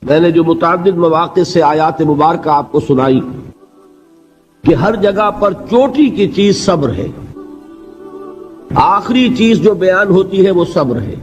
میں نے جو متعدد مواقع سے آیات مبارکہ آپ کو سنائی کہ ہر جگہ پر چوٹی کی چیز صبر ہے، آخری چیز جو بیان ہوتی ہے وہ صبر ہے۔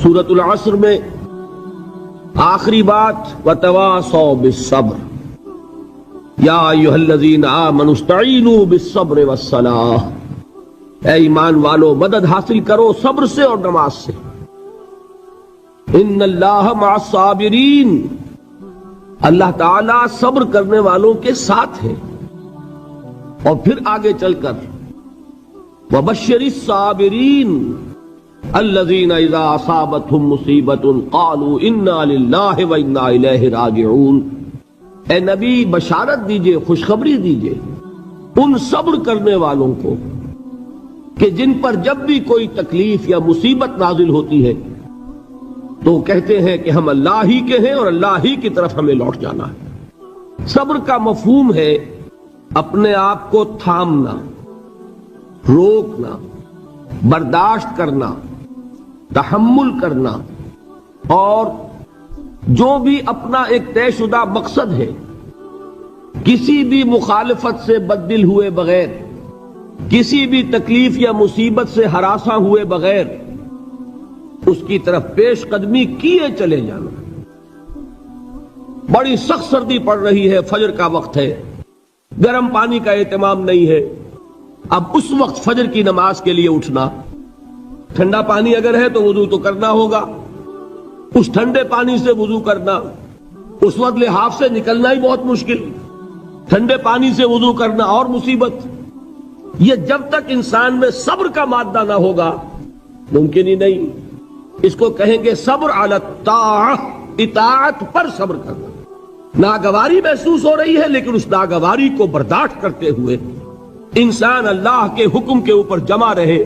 سورۃ العصر میں آخری بات وتواصوا بالصبر یا ایھا الذین آمنوا استعینوا بالصبر والصلاۃ، اے ایمان والو مدد حاصل کرو صبر سے اور نماز سے۔ ان اللہ مع الصابرین، اللہ تعالیٰ صبر کرنے والوں کے ساتھ ہے۔ اور پھر آگے چل کر وبشر الصابرین الذین اذا اصابتهم مصیبۃ قالوا انا للہ وانا الیہ راجعون، اے نبی بشارت دیجئے، خوشخبری دیجئے ان صبر کرنے والوں کو کہ جن پر جب بھی کوئی تکلیف یا مصیبت نازل ہوتی ہے تو کہتے ہیں کہ ہم اللہ ہی کے ہیں اور اللہ ہی کی طرف ہمیں لوٹ جانا ہے۔ صبر کا مفہوم ہے اپنے آپ کو تھامنا، روکنا، برداشت کرنا، تحمل کرنا، اور جو بھی اپنا ایک طے شدہ مقصد ہے کسی بھی مخالفت سے بددل ہوئے بغیر، کسی بھی تکلیف یا مصیبت سے ہراساں ہوئے بغیر اس کی طرف پیش قدمی کیے چلے جانا۔ بڑی سخت سردی پڑ رہی ہے، فجر کا وقت ہے، گرم پانی کا اہتمام نہیں ہے، اب اس وقت فجر کی نماز کے لیے اٹھنا، ٹھنڈا پانی اگر ہے تو وضو تو کرنا ہوگا، اس ٹھنڈے پانی سے وضو کرنا، اس وقت لحاف سے نکلنا ہی بہت مشکل، ٹھنڈے پانی سے وضو کرنا اور مصیبت۔ یہ جب تک انسان میں صبر کا مادہ نہ ہوگا ممکن ہی نہیں۔ اس کو کہیں گے صبر علی الطاعہ، اطاعت پر صبر کرنا۔ ناگواری محسوس ہو رہی ہے لیکن اس ناگواری کو برداشت کرتے ہوئے انسان اللہ کے حکم کے اوپر جمع رہے،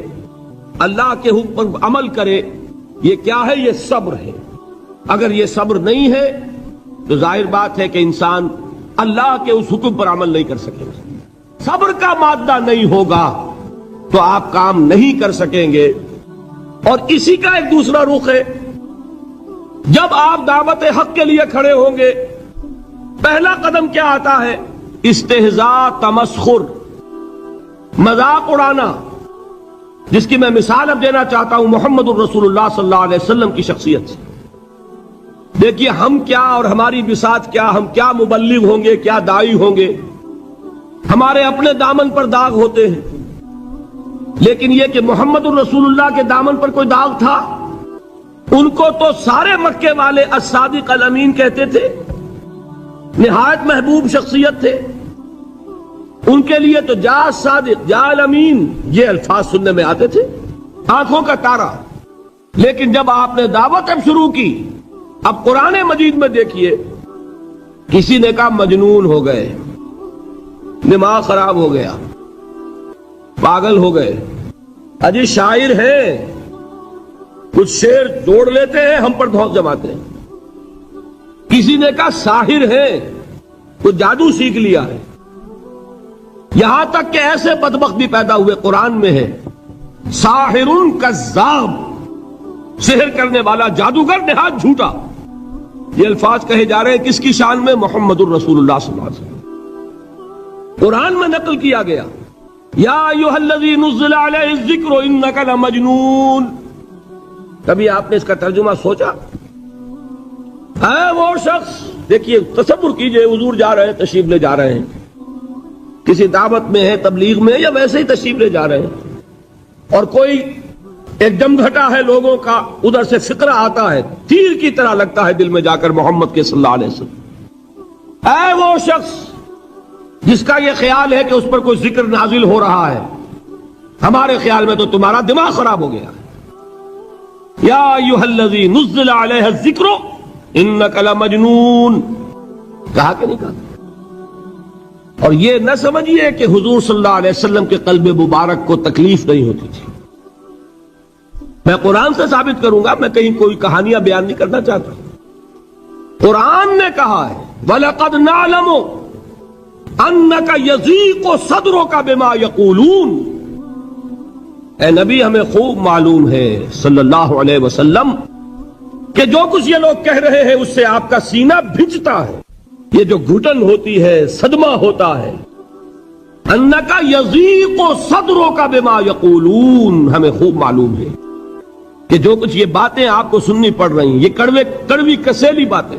اللہ کے حکم پر عمل کرے۔ یہ کیا ہے؟ یہ صبر ہے۔ اگر یہ صبر نہیں ہے تو ظاہر بات ہے کہ انسان اللہ کے اس حکم پر عمل نہیں کر سکے گا۔ صبر کا مادہ نہیں ہوگا تو آپ کام نہیں کر سکیں گے۔ اور اسی کا ایک دوسرا رخ ہے، جب آپ دعوت حق کے لیے کھڑے ہوں گے پہلا قدم کیا آتا ہے؟ استہزاء، تمسخر، مذاق اڑانا، جس کی میں مثال اب دینا چاہتا ہوں محمد الرسول اللہ صلی اللہ علیہ وسلم کی شخصیت سے۔ دیکھیے ہم کیا اور ہماری بساط کیا، ہم کیا مبلغ ہوں گے، کیا داعی ہوں گے، ہمارے اپنے دامن پر داغ ہوتے ہیں، لیکن یہ کہ محمد الرسول اللہ کے دامن پر کوئی داغ تھا؟ ان کو تو سارے مکے والے الصادق الامین کہتے تھے، نہایت محبوب شخصیت تھے، ان کے لیے تو جا صادق، جا الامین، یہ الفاظ سننے میں آتے تھے، آنکھوں کا تارا۔ لیکن جب آپ نے دعوت اب شروع کی، اب قرآن مجید میں دیکھیے کسی نے کہا مجنون ہو گئے، دماغ خراب ہو گیا، پاگل ہو گئے، اجی شاعر ہیں، کچھ شعر جوڑ لیتے ہیں ہم پر دھوس جماتے ہیں۔ کسی نے کہا ساحر ہیں، کچھ جادو سیکھ لیا ہے۔ یہاں تک کہ ایسے بدبخت بھی پیدا ہوئے، قرآن میں ہے ساحر کذاب، سحر کرنے والا جادوگر نہایت جھوٹا۔ یہ الفاظ کہے جا رہے ہیں کس کی شان میں؟ محمد الرسول اللہ صلی اللہ علیہ وسلم۔ قرآن میں نقل کیا گیا یا ایھا الذی نزل علیہ الذکر انک لمجنون۔ کبھی آپ نے اس کا ترجمہ سوچا؟ ہے وہ شخص، دیکھیے تصور کیجئے حضور جا رہے ہیں، تشریف لے جا رہے ہیں، کسی دعوت میں ہے، تبلیغ میں، یا ویسے ہی تشریف لے جا رہے ہیں، اور کوئی ایک جمگھٹا ہے لوگوں کا، ادھر سے فقرہ آتا ہے، تیر کی طرح لگتا ہے دل میں جا کر محمد کے صلی اللہ علیہ وسلم۔ اے وہ شخص جس کا یہ خیال ہے کہ اس پر کوئی ذکر نازل ہو رہا ہے، ہمارے خیال میں تو تمہارا دماغ خراب ہو گیا ہے۔ یا ایھا الذی نزل علیہ الذکر انک لمجنون، کہا کہ نہیں کہا؟ اور یہ نہ سمجھیے کہ حضور صلی اللہ علیہ وسلم کے قلب مبارک کو تکلیف نہیں ہوتی تھی۔ میں قرآن سے ثابت کروں گا، میں کہیں کوئی کہانیاں بیان نہیں کرنا چاہتا۔ قرآن نے کہا ہے وَلَقَدْ نَعْلَمُ أَنَّكَ يَضِيقُ صَدْرُكَ بِمَا يَقُولُونَ، اے نبی ہمیں خوب معلوم ہے صلی اللہ علیہ وسلم کہ جو کچھ یہ لوگ کہہ رہے ہیں اس سے آپ کا سینہ بھجتا ہے، یہ جو گھٹن ہوتی ہے، صدمہ ہوتا ہے. انکا یضیق صدرک بما یقولون، ہمیں خوب معلوم ہے کہ جو کچھ یہ باتیں آپ کو سننی پڑ رہی ہیں، یہ کڑوی کسیلی باتیں،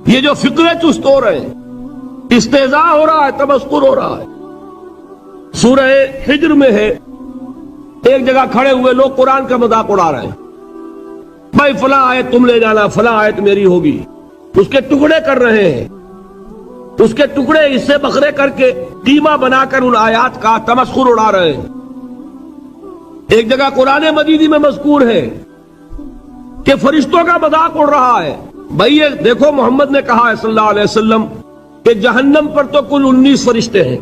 یہ جو فکرے چست ہو رہے ہیں، استہزاء ہو رہا ہے، تمسخر ہو رہا ہے. سورہ حجر میں ہے، ایک جگہ کھڑے ہوئے لوگ قرآن کا مذاق اڑا رہے ہیں. بھائی فلاں آیت تم لے جانا، فلاں آیت میری ہوگی، اس کے ٹکڑے کر رہے ہیں، اس کے ٹکڑے حصے بکھرے کر کے قیمہ بنا کر ان آیات کا تمسخر اڑا رہے ہیں. ایک جگہ قرآن مجید میں مذکور ہے کہ فرشتوں کا مذاق اڑ رہا ہے. بھائی یہ دیکھو، محمد نے کہا ہے صلی اللہ علیہ وسلم کہ جہنم پر تو کل 19 فرشتے ہیں،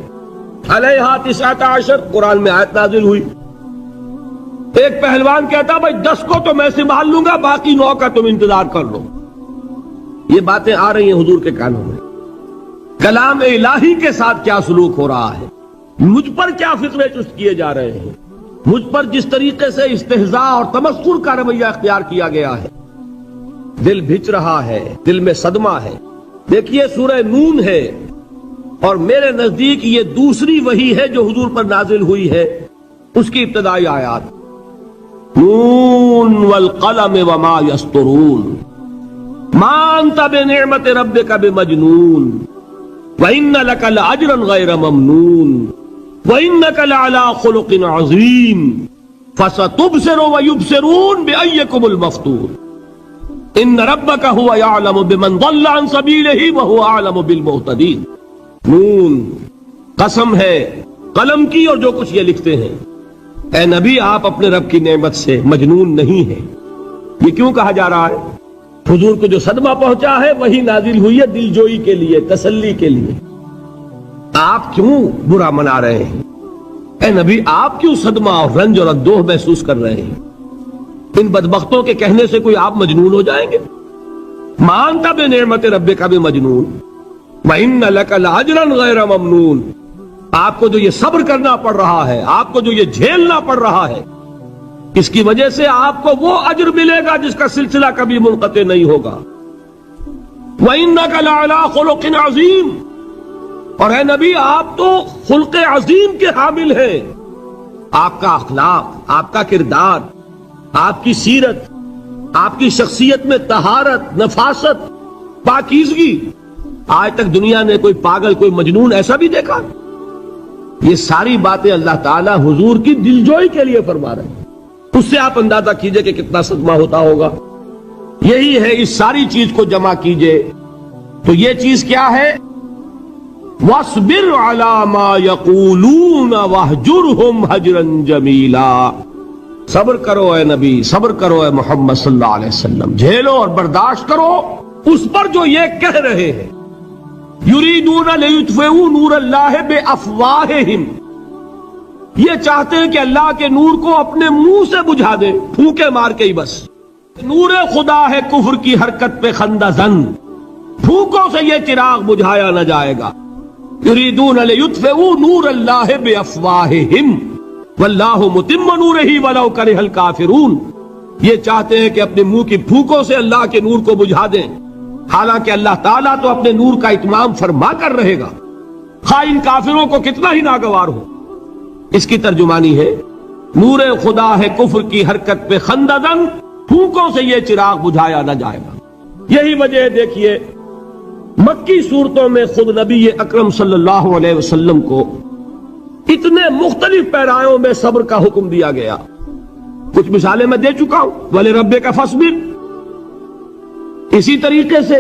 علیہا 19 قرآن میں آیت نازل ہوئی. ایک پہلوان کہتا بھائی 10 کو تو میں سنبھال لوں گا، باقی 9 کا تم انتظار کر لو. یہ باتیں آ رہی ہیں حضور کے کانوں میں. کلام الہی کے ساتھ کیا سلوک ہو رہا ہے، مجھ پر کیا فکرے چست کیے جا رہے ہیں، مجھ پر جس طریقے سے استہزاء اور تمسخر کا رویہ اختیار کیا گیا ہے. دل بھج رہا ہے، دل میں صدمہ ہے. دیکھیے سورہ نون ہے، اور میرے نزدیک یہ دوسری وحی ہے جو حضور پر نازل ہوئی ہے، اس کی ابتدائی آیات. نون والقلم وما یسطرون ما انت بنعمت ربک بمجنون وَإِنَّ لَكَ لَأَجْرًا غَيْرَ مَمْنُونٍ وَإِنَّكَ لَعَلَىٰ خُلُقٍ عَظِيمٍ فَسَتُبْصِرُ وَيُبْصِرُونَ بِأَيِّكُمُ الْمَفْتُونُ إِنَّ رَبَّكَ هُوَ يَعْلَمُ بِمَنْ ضَلَّ عَنْ سَبِيلِهِ وَهُوَ أَعْلَمُ بِالْمُهْتَدِينَ. نون، قسم ہے قلم کی اور جو کچھ یہ لکھتے ہیں. اے نبی آپ اپنے رب کی نعمت سے مجنون نہیں ہیں. یہ کیوں کہا جا رہا ہے؟ حضور کو جو صدمہ پہنچا ہے وہی نازل ہوئی ہے دل جوئی کے لیے، تسلی کے لیے. آپ کیوں برا منا رہے ہیں؟ اے نبی آپ کیوں صدمہ اور رنج اور اندوہ محسوس کر رہے ہیں؟ ان بدبختوں کے کہنے سے کوئی آپ مجنون ہو جائیں گے؟ مانتا بے نعمت رب کا بھی مجنون وَإِنَّ لَكَ لَأَجْرًا غَيْرَ مَمْنُونٍ. آپ کو جو یہ صبر کرنا پڑ رہا ہے، آپ کو جو یہ جھیلنا پڑ رہا ہے، اس کی وجہ سے آپ کو وہ اجر ملے گا جس کا سلسلہ کبھی منقطع نہیں ہوگا. وَإِنَّكَ لَعَلَىٰ خُلُقٍ عَظِيمٍ. اور اے نبی آپ تو خلق عظیم کے حامل ہیں. آپ کا اخلاق، آپ کا کردار، آپ کی سیرت، آپ کی شخصیت میں طہارت، نفاست، پاکیزگی، آج تک دنیا نے کوئی پاگل، کوئی مجنون ایسا بھی دیکھا؟ یہ ساری باتیں اللہ تعالیٰ حضور کی دلجوئی کے لیے فرما رہے ہیں. اس سے آپ اندازہ کیجئے کہ کتنا صدمہ ہوتا ہوگا. یہی ہے، اس ساری چیز کو جمع کیجئے تو یہ چیز کیا ہے؟ وَاصْبِرْ عَلَىٰ مَا يَقُولُونَ وَاهْجُرْهُمْ هَجْرًا جَمِيلًا. صبر کرو اے نبی، صبر کرو اے محمد صلی اللہ علیہ وسلم، جھیلو اور برداشت کرو اس پر جو یہ کہہ رہے ہیں. یریدون لیطفئوا نور اللہ بافواہہم. یہ چاہتے ہیں کہ اللہ کے نور کو اپنے منہ سے بجھا دیں، پھونکے مار کے ہی بس. نور خدا ہے کفر کی حرکت پہ خندہ زن، پھونکوں سے یہ چراغ بجھایا نہ جائے گا. یریدون لیطفئوا نور اللہ بافواہہم واللہ متم نورہ ولو کرہ الکافرون. یہ چاہتے ہیں کہ اپنے منہ کی پھونکوں سے اللہ کے نور کو بجھا دیں، حالانکہ اللہ تعالیٰ تو اپنے نور کا اتمام فرما کر رہے گا، خواہ ان کافروں کو کتنا ہی ناگوار ہو. اس کی ترجمانی ہے نور خدا ہے کفر کی حرکت پہ خندہ زن، پھونکوں سے یہ چراغ بجھایا نہ جائے گا. یہی وجہ ہے دیکھیے مکی صورتوں میں خود نبی اکرم صلی اللہ علیہ وسلم کو اتنے مختلف پیرایوں میں صبر کا حکم دیا گیا. کچھ مثالیں میں دے چکا ہوں. وَلِرَبِّكَ فَاصْبِرْ، اسی طریقے سے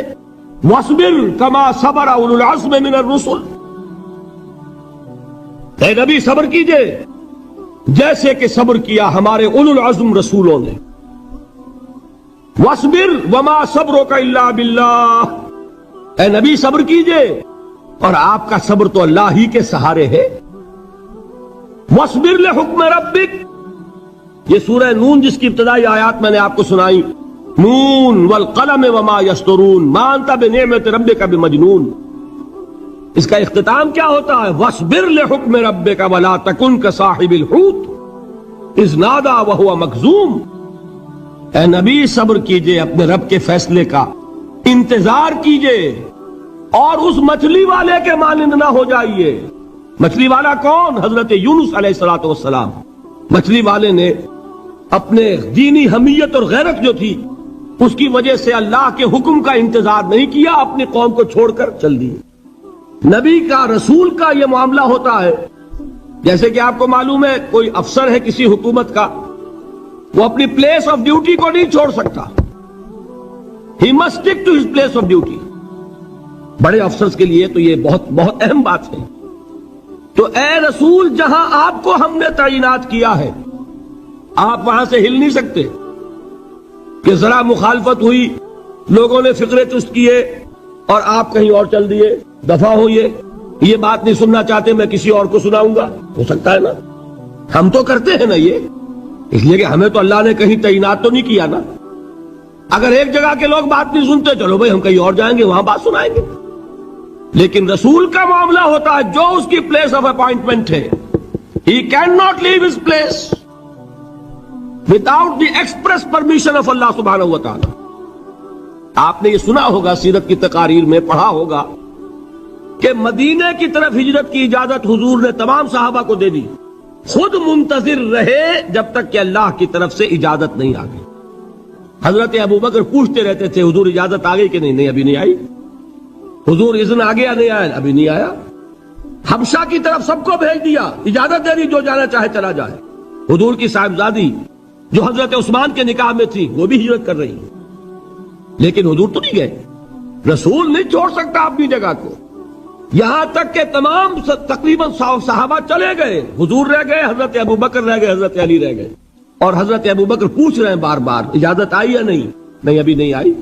وَاصْبِرْ كَمَا صَبَرَ أُولُو الْعَزْمِ مِنَ الرُّسُلِ. اے نبی صبر کیجئے جیسے کہ صبر کیا ہمارے اولو العزم رسولوں نے. وَاصْبِرْ وَمَا صَبْرُكَ إِلَّا بِاللَّهِ. اے نبی صبر کیجئے اور آپ کا صبر تو اللہ ہی کے سہارے ہے. وَاصْبِرْ لِحُكْمِ رَبِّكَ. یہ سورہ نون جس کی ابتدائی آیات میں نے آپ کو سنائی، نون والقلم وما یسطرون ما انت بنعمت ربک بمجنون. اس کا اختتام کیا ہوتا ہے؟ وَاصْبِرْ لِحُكْمِ رَبِّكَ وَلَا تَكُنْ كَصَاحِبِ الْحُوتِ إِذْ نَادَىٰ وَهُوَ مَكْظُومٌ. اے نبی صبر کیجئے اپنے رب کے فیصلے کا، انتظار کیجئے اور اس مچھلی والے کے مانند نہ ہو جائیے۔ مچھلی والا کون؟ حضرت یونس علیہ الصلوۃ والسلام۔ مچھلی والے نے اپنے دینی حمیت اور غیرت جو تھی اس کی وجہ سے اللہ کے حکم کا انتظار نہیں کیا، اپنی قوم کو چھوڑ کر چل دیے۔ نبی کا، رسول کا یہ معاملہ ہوتا ہے، جیسے کہ آپ کو معلوم ہے کوئی افسر ہے کسی حکومت کا، وہ اپنی پلیس آف ڈیوٹی کو نہیں چھوڑ سکتا، he must stick to his place of duty. بڑے افسرز کے لیے تو یہ بہت بہت اہم بات ہے۔ تو اے رسول، جہاں آپ کو ہم نے تعینات کیا ہے آپ وہاں سے ہل نہیں سکتے کہ ذرا مخالفت ہوئی، لوگوں نے فقرے چست کیے اور آپ کہیں اور چل دیے، دفع ہوئیے، یہ بات نہیں سننا چاہتے میں کسی اور کو سناؤں گا، ہو سکتا ہے نا؟ ہم تو کرتے ہیں نا یہ، اس لیے کہ ہمیں تو اللہ نے کہیں تعینات تو نہیں کیا نا۔ اگر ایک جگہ کے لوگ بات نہیں سنتے، چلو بھائی ہم کہیں اور جائیں گے، وہاں بات سنائیں گے۔ لیکن رسول کا معاملہ ہوتا ہے جو اس کی پلیس آف اپوائنٹمنٹ ہے، he can not leave his place without the express permission of Allah سبحانہ و تعالی۔ آپ نے یہ سنا ہوگا، سیرت کی تقاریر میں پڑھا ہوگا کہ مدینے کی طرف ہجرت کی اجازت حضور نے تمام صحابہ کو دے دی، خود منتظر رہے جب تک کہ اللہ کی طرف سے اجازت نہیں آ گئی۔ حضرت ابوبکر پوچھتے رہتے تھے حضور اجازت آ گئی کہ نہیں؟ نہیں ابھی نہیں آئی۔ حضور اذن آ گیا؟ نہیں آیا، ابھی نہیں آیا۔ حبشہ کی طرف سب کو بھیج دیا، اجازت دے دی جو جانا چاہے چلا جائے۔ حضور کی صاحبزادی جو حضرت عثمان کے نکاح میں تھی وہ بھی ہجرت کر رہی ہے، لیکن حضور تو نہیں گئے۔ رسول نہیں چھوڑ سکتا اپنی جگہ کو، یہاں تک کہ تمام تقریباً صحابہ چلے گئے، حضور رہ گئے، حضرت ابوبکر رہ گئے، حضرت علی رہ گئے، اور حضرت ابوبکر پوچھ رہے ہیں بار بار اجازت آئی یا نہیں؟ نہیں ابھی نہیں آئی۔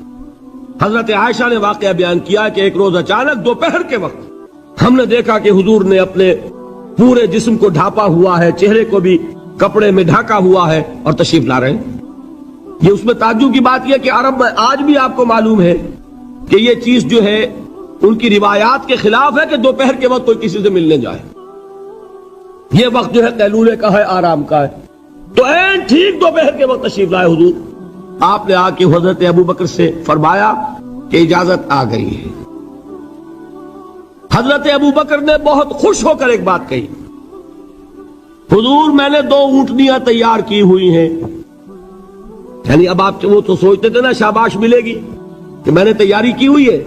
حضرت عائشہ نے واقعہ بیان کیا کہ ایک روز اچانک دوپہر کے وقت ہم نے دیکھا کہ حضور نے اپنے پورے جسم کو ڈھانپا ہوا ہے، چہرے کو بھی کپڑے میں ڈھانکا ہوا ہے اور تشریف لا رہے ہیں۔ یہ اس میں تعجب کی بات یہ کہ عرب میں آج بھی آپ کو معلوم ہے کہ یہ چیز جو ہے ان کی روایات کے خلاف ہے کہ دوپہر کے وقت کوئی کسی سے ملنے جائے۔ یہ وقت جو ہے قیلولے کا ہے، آرام کا ہے۔ تو این ٹھیک دوپہر کے وقت تشریف لائے حضور، آپ نے آ کے حضرت ابوبکر سے فرمایا کہ اجازت آ گئی ہے۔ حضرت ابوبکر نے بہت خوش ہو کر ایک بات کہی، حضور میں نے 2 اونٹنیاں تیار کی ہوئی ہیں۔ یعنی اب آپ وہ تو سوچتے تھے نا شاباش ملے گی کہ میں نے تیاری کی ہوئی ہے،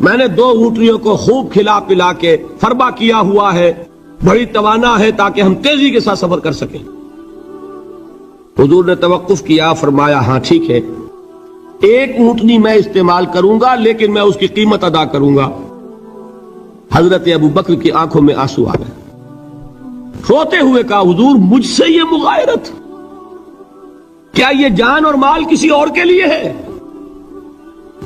میں نے 2 اونٹنیوں کو خوب کھلا پلا کے فربا کیا ہوا ہے، بڑی توانا ہے تاکہ ہم تیزی کے ساتھ سفر کر سکیں۔ حضور نے توقف کیا، فرمایا ہاں ٹھیک ہے، 1 اونٹنی میں استعمال کروں گا لیکن میں اس کی قیمت ادا کروں گا۔ حضرت ابوبکر کی آنکھوں میں آنسو آ گئے، روتے ہوئے کہا حضور مجھ سے یہ مغایرت، کیا یہ جان اور مال کسی اور کے لیے ہے؟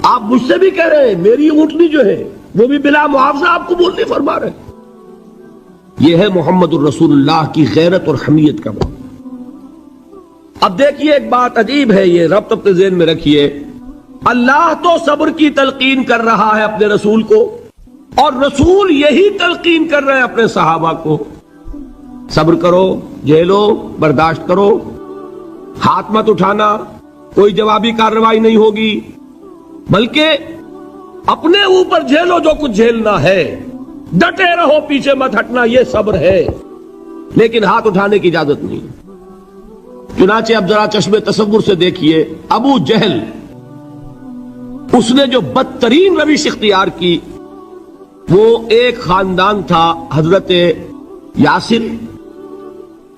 آپ مجھ سے بھی کہہ رہے ہیں میری اونٹنی جو ہے وہ بھی بلا معاوضہ آپ قبول نہیں فرما رہے۔ یہ ہے محمد الرسول اللہ کی غیرت اور حمیت کا بات۔ اب دیکھیے ایک بات عجیب ہے، یہ ربط اپنے ذہن میں رکھیے، اللہ تو صبر کی تلقین کر رہا ہے اپنے رسول کو، اور رسول یہی تلقین کر رہے ہیں اپنے صحابہ کو، صبر کرو، جھیلو، برداشت کرو، ہاتھ مت اٹھانا، کوئی جوابی کارروائی نہیں ہوگی، بلکہ اپنے اوپر جھیلو جو کچھ جھیلنا ہے، ڈٹے رہو، پیچھے مت ہٹنا، یہ صبر ہے، لیکن ہاتھ اٹھانے کی اجازت نہیں۔ چنانچہ اب ذرا چشم تصور سے دیکھیے، ابو جہل اس نے جو بدترین روش اختیار کی، وہ ایک خاندان تھا حضرت یاسر،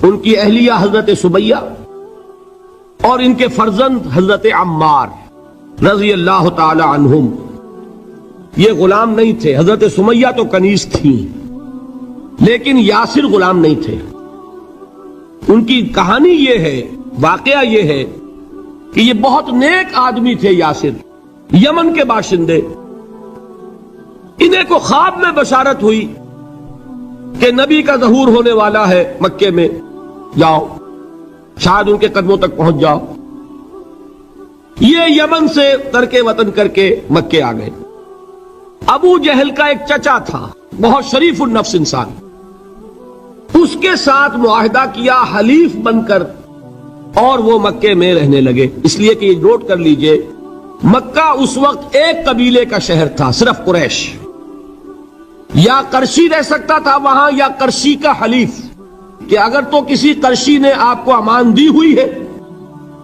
ان کی اہلیہ حضرت سمیہ، اور ان کے فرزند حضرت عمار رضی اللہ تعالی عنہم۔ یہ غلام نہیں تھے، حضرت سمیہ تو کنیز تھیں لیکن یاسر غلام نہیں تھے۔ ان کی کہانی یہ ہے، واقعہ یہ ہے کہ یہ بہت نیک آدمی تھے یاسر، یمن کے باشندے۔ انہیں کو خواب میں بشارت ہوئی کہ نبی کا ظہور ہونے والا ہے مکے میں، جاؤ شاید ان کے قدموں تک پہنچ جاؤ۔ یہ یمن سے ترک وطن کر کے مکے آ گئے۔ ابو جہل کا ایک چچا تھا، بہت شریف النفس انسان، اس کے ساتھ معاہدہ کیا حلیف بن کر اور وہ مکے میں رہنے لگے. اس لیے کہ یہ نوٹ کر لیجئے، مکہ اس وقت ایک قبیلے کا شہر تھا، صرف قریش. یا قرشی رہ سکتا تھا وہاں، یا قرشی کا حلیف، کہ اگر تو کسی قرشی نے آپ کو امان دی ہوئی ہے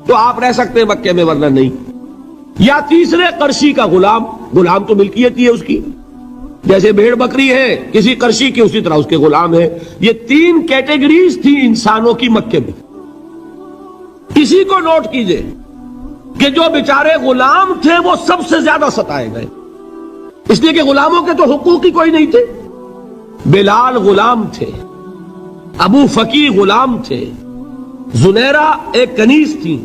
تو آپ رہ سکتے ہیں مکے میں، ورنہ نہیں. یا تیسرے قرشی کا غلام، غلام تو ملکیت ہی ہے اس کی، جیسے بھیڑ بکری ہے کسی قرشی کی، اسی طرح اس کے غلام ہے. یہ تین کیٹیگریز تھی انسانوں کی مکے میں. اسی کو نوٹ کیجئے کہ جو بیچارے غلام تھے وہ سب سے زیادہ ستائے گئے، اس لیے کہ غلاموں کے تو حقوق ہی کوئی نہیں تھے. بلال غلام تھے، ابو فقی غلام تھے، زنیرہ ایک کنیز تھی.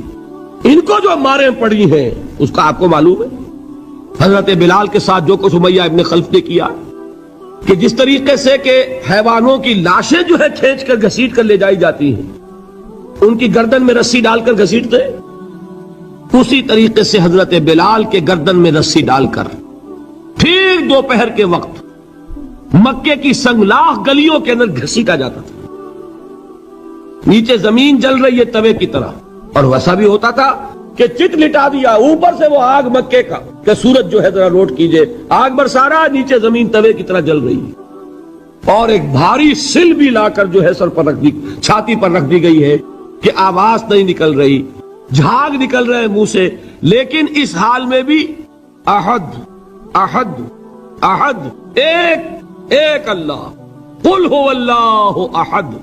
ان کو جو ماریں پڑی ہیں اس کا آپ کو معلوم ہے. حضرت بلال کے ساتھ جو کچھ امیہ ابن خلف نے کیا، کہ جس طریقے سے کہ حیوانوں کی لاشیں جو ہے کھینچ کر گھسیٹ کر لے جائی جاتی ہیں، ان کی گردن میں رسی ڈال کر گھسیٹتے، اسی طریقے سے حضرت بلال کے گردن میں رسی ڈال کر ٹھیک دوپہر کے وقت مکے کی سنگلاخ گلیوں کے اندر گھسیٹا جاتا تھا. نیچے زمین جل رہی ہے توے کی طرح، اور ویسا بھی ہوتا تھا کہ چت لٹا دیا، اوپر سے وہ آگ مکے کا، کہ سورج جو ہے ذرا نوٹ کیجئے، آگ برسا رہا، نیچے زمین توے کی طرح جل رہی ہے. اور ایک بھاری سل بھی لا کر جو ہے سر پر رکھ دی، چھاتی پر رکھ دی گئی ہے کہ آواز نہیں نکل رہی، جھاگ نکل رہے منہ سے. لیکن اس حال میں بھی احد احد احد، ایک ایک اللہ، قل هو اللہ احد،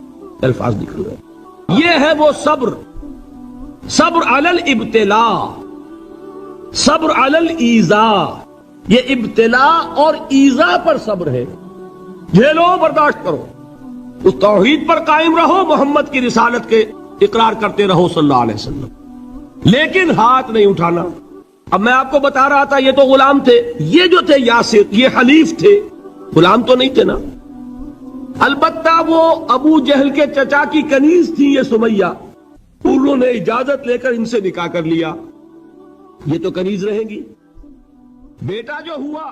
الفاظ نکل رہے. یہ ہے وہ صبر، صبر علی الابتلاء، صبر علی الایذاء. یہ ابتلاء اور ایذاء پر صبر ہے. جھیلو، برداشت کرو، اس توحید پر قائم رہو، محمد کی رسالت کے اقرار کرتے رہو صلی اللہ علیہ وسلم، لیکن ہاتھ نہیں اٹھانا. اب میں آپ کو بتا رہا تھا یہ تو غلام تھے، یہ جو تھے یاسر، یہ حلیف تھے، غلام تو نہیں تھے نا. البتہ وہ ابو جہل کے چچا کی کنیز تھی یہ سمیہ، انہوں نے اجازت لے کر ان سے نکاح کر لیا. یہ تو کنیز رہیں گی. بیٹا جو ہوا